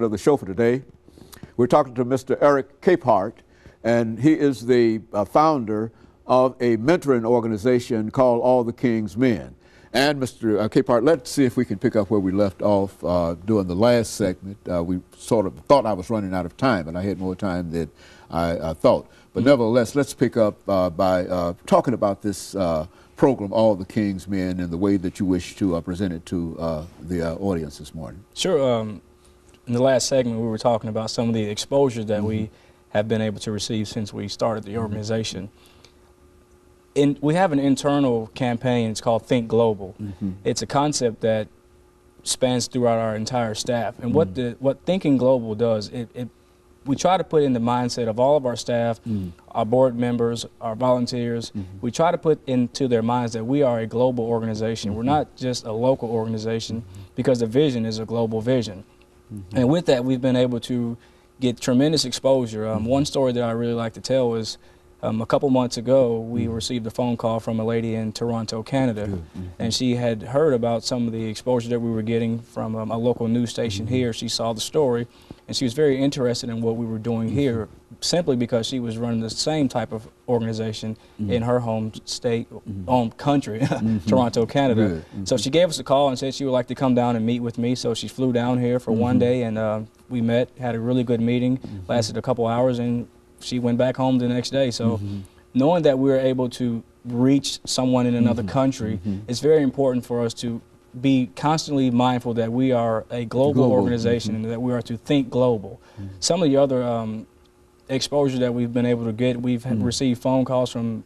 of the show for today. We're talking to Mr. ECapehart, and he is the founder of a mentoring organization called All the King's Men. And Mr. ECapehart, let's see if we can pick up where we left off during the last segment. We sort of thought I was running out of time, and I had more time than I thought. But nevertheless, let's pick up by talking about this program, All the King's Men, and the way that you wish to present it to the audience this morning. Sure. In the last segment, we were talking about some of the exposure that we have been able to receive since we started the organization. We have an internal campaign. It's called Think Global. It's a concept that spans throughout our entire staff. And what Thinking Global does, we try to put in the mindset of all of our staff, our board members, our volunteers. We try to put into their minds that we are a global organization. We're not just a local organization, because the vision is a global vision. And with that, we've been able to get tremendous exposure. One story that I really like to tell is a couple months ago, we received a phone call from a lady in Toronto, Canada, and she had heard about some of the exposure that we were getting from a local news station here. She saw the story, and she was very interested in what we were doing here, simply because she was running the same type of organization in her home state, home country, Toronto, Canada. So she gave us a call and said she would like to come down and meet with me. So she flew down here for one day, and we met, had a really good meeting, lasted a couple hours, and she went back home the next day. So knowing that we were able to reach someone in another country, it's very important for us to be constantly mindful that we are a global organization and that we are to think global. Some of the other exposure that we've been able to get, we've received phone calls from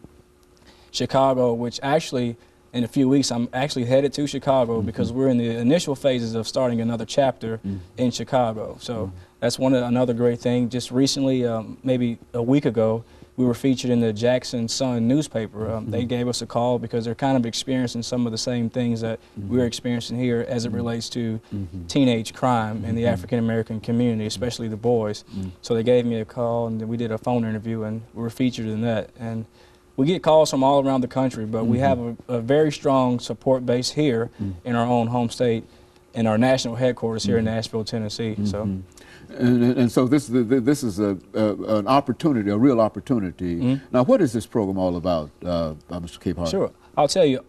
Chicago, which actually in a few weeks I'm actually headed to Chicago because we're in the initial phases of starting another chapter in Chicago. So that's another great thing. Just recently, maybe a week ago, we were featured in the Jackson Sun newspaper. They gave us a call because they're kind of experiencing some of the same things that we're experiencing here as it relates to teenage crime in the African American community, especially the boys. So they gave me a call, and we did a phone interview, and we were featured in that. And we get calls from all around the country, but we have a very strong support base here in our own home state, in our national headquarters here in Nashville, Tennessee. So. And so this is an opportunity, a real opportunity. Now, what is this program all about, Mr. ECapehart? Sure. I'll tell you,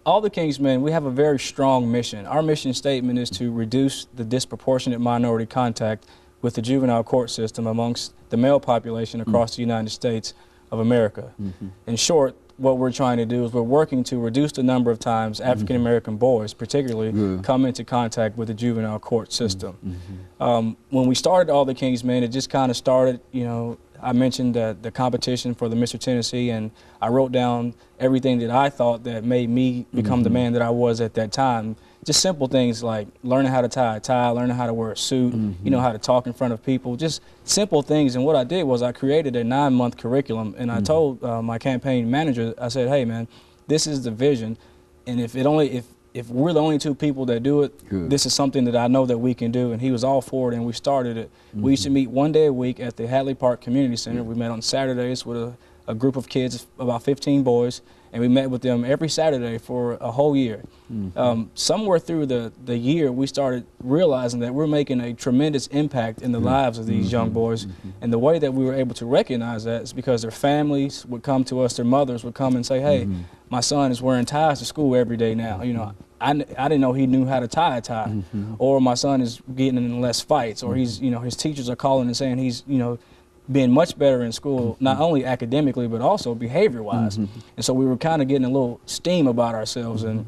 All the King's Men, we have a very strong mission. Our mission statement is to reduce the disproportionate minority contact with the juvenile court system amongst the male population across the United States of America. In short, what we're trying to do is we're working to reduce the number of times African American boys, particularly, come into contact with the juvenile court system. When we started All the King's Men, it just kind of started, you know, I mentioned the competition for the Mr. Tennessee, and I wrote down everything that I thought that made me become the man that I was at that time. Just simple things like learning how to tie a tie, learning how to wear a suit, you know, how to talk in front of people, just simple things. And what I did was I created a 9-month curriculum, and I told my campaign manager, I said, hey man, this is the vision, and if we're the only 2 people that do it, this is something that I know that we can do. And he was all for it, and we started it. We used to meet 1 day a week at the Hadley Park Community Center. We met on Saturdays with a group of kids, about 15 boys, and we met with them every Saturday for a whole year. Somewhere through the year, we started realizing that we're making a tremendous impact in the lives of these young boys. And the way that we were able to recognize that is because their families would come to us, their mothers would come and say, hey, my son is wearing ties to school every day now. You know, I didn't know he knew how to tie a tie. Or my son is getting in less fights, or he's, you know, his teachers are calling and saying he's, you know, being much better in school, not only academically, but also behavior-wise. And so we were kind of getting a little steam about ourselves. And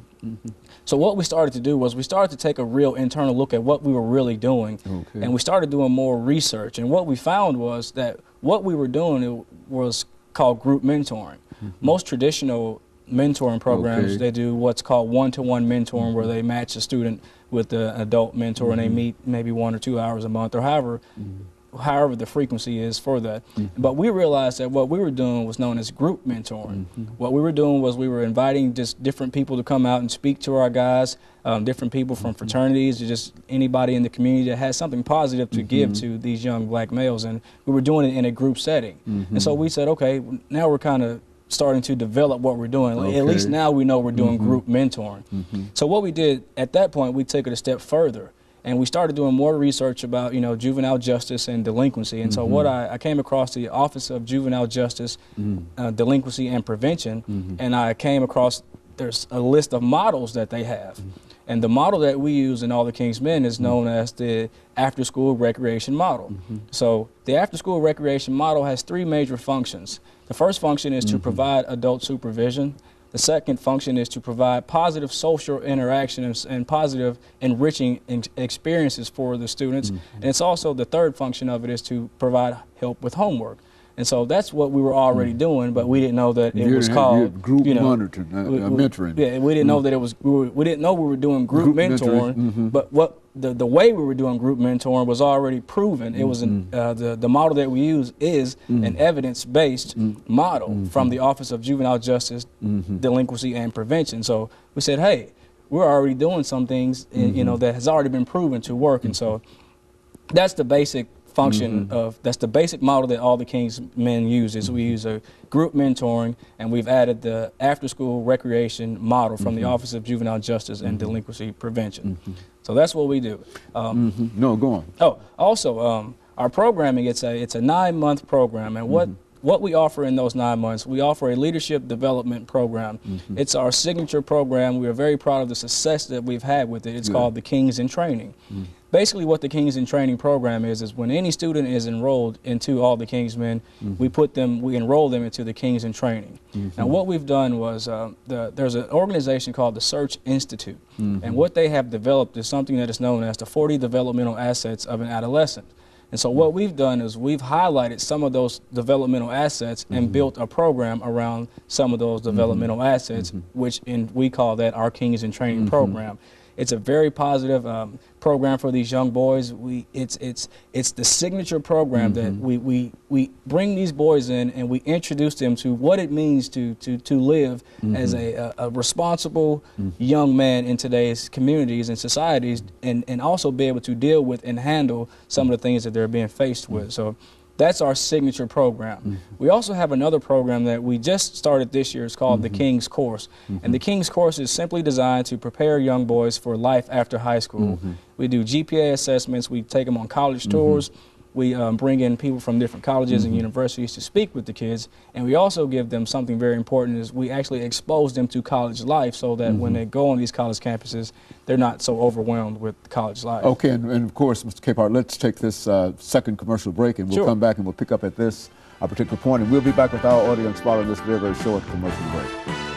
so what we started to do was we started to take a real internal look at what we were really doing. And we started doing more research. And what we found was that what we were doing was called group mentoring. Most traditional mentoring programs, they do what's called one-to-one mentoring, where they match a student with an adult mentor, and they meet maybe 1 or 2 hours a month, or however the frequency is for that. But we realized that what we were doing was known as group mentoring. What we were doing was we were inviting just different people to come out and speak to our guys, different people from fraternities, or just anybody in the community that has something positive to give to these young black males, and we were doing it in a group setting. And so we said, okay, now we're kind of starting to develop what we're doing. At least now we know we're doing group mentoring. So what we did at that point, we took it a step further, and we started doing more research about, you know, juvenile justice and delinquency. And so what I came across the Office of Juvenile Justice, Delinquency and Prevention, and I came across there's a list of models that they have. And the model that we use in All the King's Men is known as the after-school recreation model. So the after-school recreation model has 3 major functions. The first function is to provide adult supervision. The second function is to provide positive social interaction and positive enriching experiences for the students. And it's also the third function of it is to provide help with homework. And so that's what we were already doing, but we didn't know that it was called group monitoring, mentoring. Yeah, we didn't know that it was. We didn't know we were doing group mentoring, but what the way we were doing group mentoring was already proven. It was the model that we use is an evidence-based model from the Office of Juvenile Justice, Delinquency and Prevention. So we said, hey, we're already doing some things, you know, that has already been proven to work, and so that's the basic function of, that's the basic model that All the King's Men uses. We use a group mentoring, and we've added the after-school recreation model from the Office of Juvenile Justice and Delinquency Prevention. So that's what we do. No, go on. Oh, also, our programming, it's a 9-month program, and what we offer in those 9 months, we offer a leadership development program. It's our signature program. We are very proud of the success that we've had with it. It's called the Kings in Training. Basically what the Kings in Training program is when any student is enrolled into All the King's Men, we enroll them into the Kings in Training. Now what we've done was, there's an organization called the Search Institute, and what they have developed is something that is known as the 40 developmental assets of an adolescent. And so what we've done is we've highlighted some of those developmental assets and built a program around some of those developmental assets, which we call that our Kings in Training program. It's a very positive program for these young boys. It's the signature program that we bring these boys in and we introduce them to what it means to live as a responsible young man in today's communities and societies, and also be able to deal with and handle some of the things that they're being faced with. So that's our signature program. We also have another program that we just started this year. It's called the King's Course. And the King's Course is simply designed to prepare young boys for life after high school. We do GPA assessments. We take them on college tours. We bring in people from different colleges and universities to speak with the kids. And we also give them something very important is we actually expose them to college life so that when they go on these college campuses, they're not so overwhelmed with college life. Okay, and of course, Mr. Capehart, let's take this second commercial break, and we'll come back and we'll pick up at this particular point, and we'll be back with our audience following this very, very short commercial break.